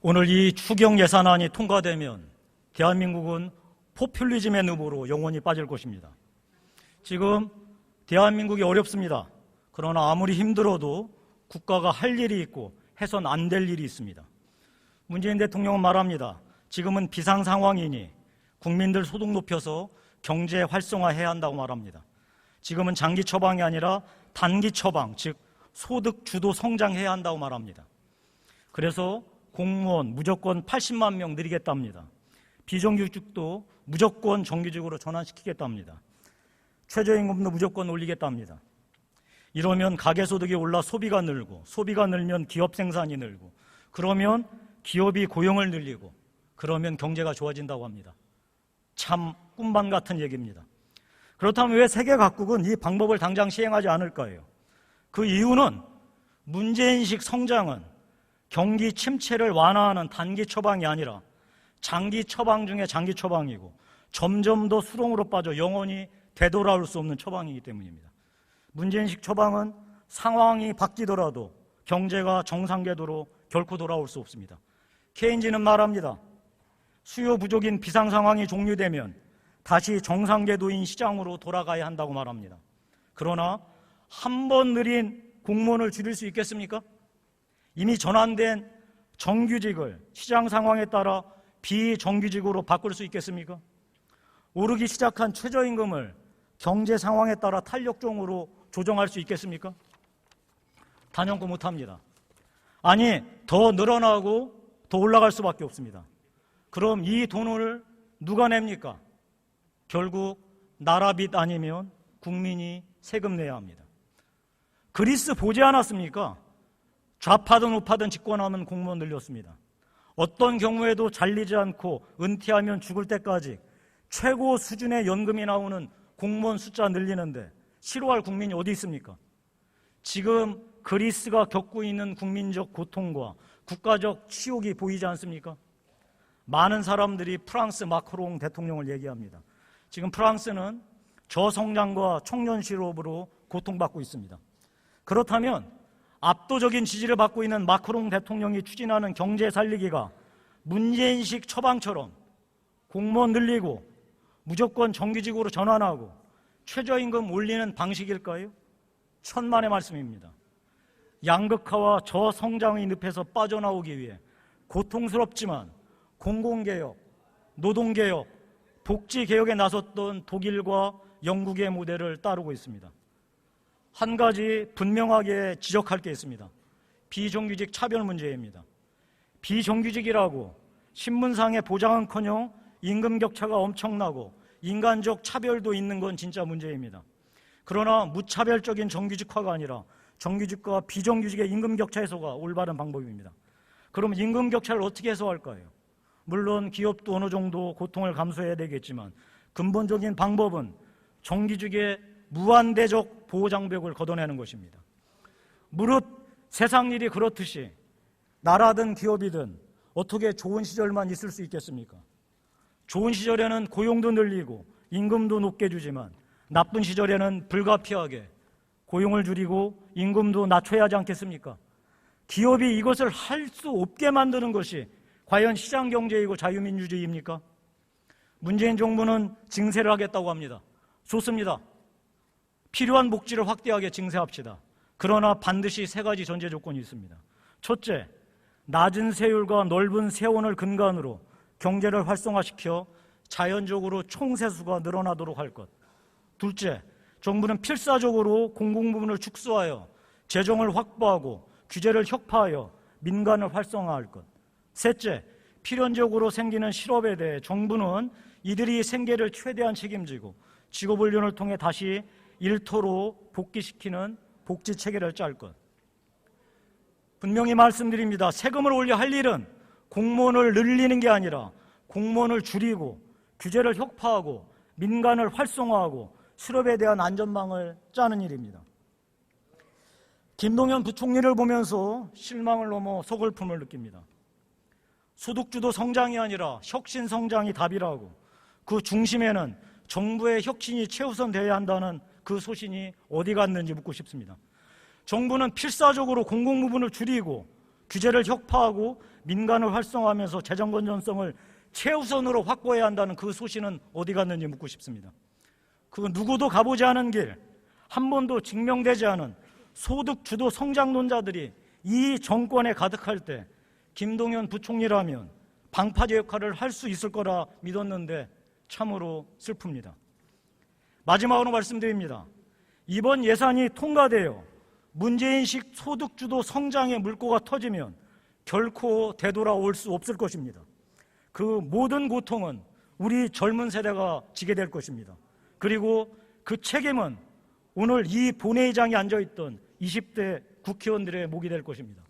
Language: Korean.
오늘 이 추경 예산안이 통과되면 대한민국은 포퓰리즘의 늪으로 영원히 빠질 것입니다. 지금 대한민국이 어렵습니다. 그러나 아무리 힘들어도 국가가 할 일이 있고 해선 안 될 일이 있습니다. 문재인 대통령은 말합니다. 지금은 비상 상황이니 국민들 소득 높여서 경제 활성화해야 한다고 말합니다. 지금은 장기 처방이 아니라 단기 처방, 즉 소득 주도 성장해야 한다고 말합니다. 그래서 공무원 무조건 80만 명 늘리겠답니다. 비정규직도 무조건 정규직으로 전환시키겠답니다. 최저임금도 무조건 올리겠답니다. 이러면 가계소득이 올라 소비가 늘고, 소비가 늘면 기업 생산이 늘고, 그러면 기업이 고용을 늘리고, 그러면 경제가 좋아진다고 합니다. 참 꿈만 같은 얘기입니다. 그렇다면 왜 세계 각국은 이 방법을 당장 시행하지 않을까요? 그 이유는 문재인식 성장은 경기 침체를 완화하는 단기 처방이 아니라 장기 처방 중에 장기 처방이고 점점 더 수렁으로 빠져 영원히 되돌아올 수 없는 처방이기 때문입니다. 문재인식 처방은 상황이 바뀌더라도 경제가 정상궤도로 결코 돌아올 수 없습니다. 케인즈는 말합니다. 수요 부족인 비상 상황이 종료되면 다시 정상궤도인 시장으로 돌아가야 한다고 말합니다. 그러나 한 번 느린 공무원을 줄일 수 있겠습니까? 이미 전환된 정규직을 시장 상황에 따라 비정규직으로 바꿀 수 있겠습니까? 오르기 시작한 최저임금을 경제 상황에 따라 탄력적으로 조정할 수 있겠습니까? 단연코 못합니다. 아니, 더 늘어나고 더 올라갈 수밖에 없습니다. 그럼 이 돈을 누가 냅니까? 결국 나라 빚 아니면 국민이 세금 내야 합니다. 그리스 보지 않았습니까? 좌파든 우파든 집권하면 공무원 늘렸습니다. 어떤 경우에도 잘리지 않고 은퇴하면 죽을 때까지 최고 수준의 연금이 나오는 공무원 숫자 늘리는데 싫어할 국민이 어디 있습니까? 지금 그리스가 겪고 있는 국민적 고통과 국가적 치욕이 보이지 않습니까? 많은 사람들이 프랑스 마크롱 대통령을 얘기합니다. 지금 프랑스는 저성장과 청년 실업으로 고통받고 있습니다. 그렇다면 압도적인 지지를 받고 있는 마크롱 대통령이 추진하는 경제 살리기가 문재인식 처방처럼 공무원 늘리고 무조건 정규직으로 전환하고 최저임금 올리는 방식일까요? 천만의 말씀입니다. 양극화와 저성장의 늪에서 빠져나오기 위해 고통스럽지만 공공개혁, 노동개혁, 복지개혁에 나섰던 독일과 영국의 모델을 따르고 있습니다. 한 가지 분명하게 지적할 게 있습니다. 비정규직 차별 문제입니다. 비정규직이라고 신문상의 보장은커녕 임금 격차가 엄청나고 인간적 차별도 있는 건 진짜 문제입니다. 그러나 무차별적인 정규직화가 아니라 정규직과 비정규직의 임금 격차 해소가 올바른 방법입니다. 그럼 임금 격차를 어떻게 해소할까요? 물론 기업도 어느 정도 고통을 감수해야 되겠지만 근본적인 방법은 정규직의 무한대적 보호장벽을 걷어내는 것입니다. 무릇 세상 일이 그렇듯이 나라든 기업이든 어떻게 좋은 시절만 있을 수 있겠습니까? 좋은 시절에는 고용도 늘리고 임금도 높게 주지만 나쁜 시절에는 불가피하게 고용을 줄이고 임금도 낮춰야 하지 않겠습니까? 기업이 이것을 할 수 없게 만드는 것이 과연 시장경제이고 자유민주주의입니까? 문재인 정부는 증세를 하겠다고 합니다. 좋습니다. 필요한 복지를 확대하게 증세합시다. 그러나 반드시 세 가지 전제 조건이 있습니다. 첫째, 낮은 세율과 넓은 세원을 근간으로 경제를 활성화시켜 자연적으로 총세수가 늘어나도록 할 것. 둘째, 정부는 필사적으로 공공부문을 축소하여 재정을 확보하고 규제를 혁파하여 민간을 활성화할 것. 셋째, 필연적으로 생기는 실업에 대해 정부는 이들이 생계를 최대한 책임지고 직업훈련을 통해 다시 일터로 복귀시키는 복지 체계를 짤 것. 분명히 말씀드립니다. 세금을 올려 할 일은 공무원을 늘리는 게 아니라 공무원을 줄이고 규제를 혁파하고 민간을 활성화하고 실업에 대한 안전망을 짜는 일입니다. 김동연 부총리를 보면서 실망을 넘어 서글픔을 느낍니다. 소득주도 성장이 아니라 혁신 성장이 답이라고, 그 중심에는 정부의 혁신이 최우선되어야 한다는 그 소신이 어디 갔는지 묻고 싶습니다. 정부는 필사적으로 공공부문을 줄이고 규제를 혁파하고 민간을 활성화하면서 재정 건전성을 최우선으로 확보해야 한다는 그 소신은 어디 갔는지 묻고 싶습니다. 그 누구도 가보지 않은 길, 한 번도 증명되지 않은 소득 주도 성장론자들이 이 정권에 가득할 때 김동연 부총리라면 방파제 역할을 할 수 있을 거라 믿었는데 참으로 슬픕니다. 마지막으로 말씀드립니다. 이번 예산이 통과되어 문재인식 소득주도 성장의 물꼬가 터지면 결코 되돌아올 수 없을 것입니다. 그 모든 고통은 우리 젊은 세대가 지게 될 것입니다. 그리고 그 책임은 오늘 이 본회의장에 앉아있던 20대 국회의원들의 몫이 될 것입니다.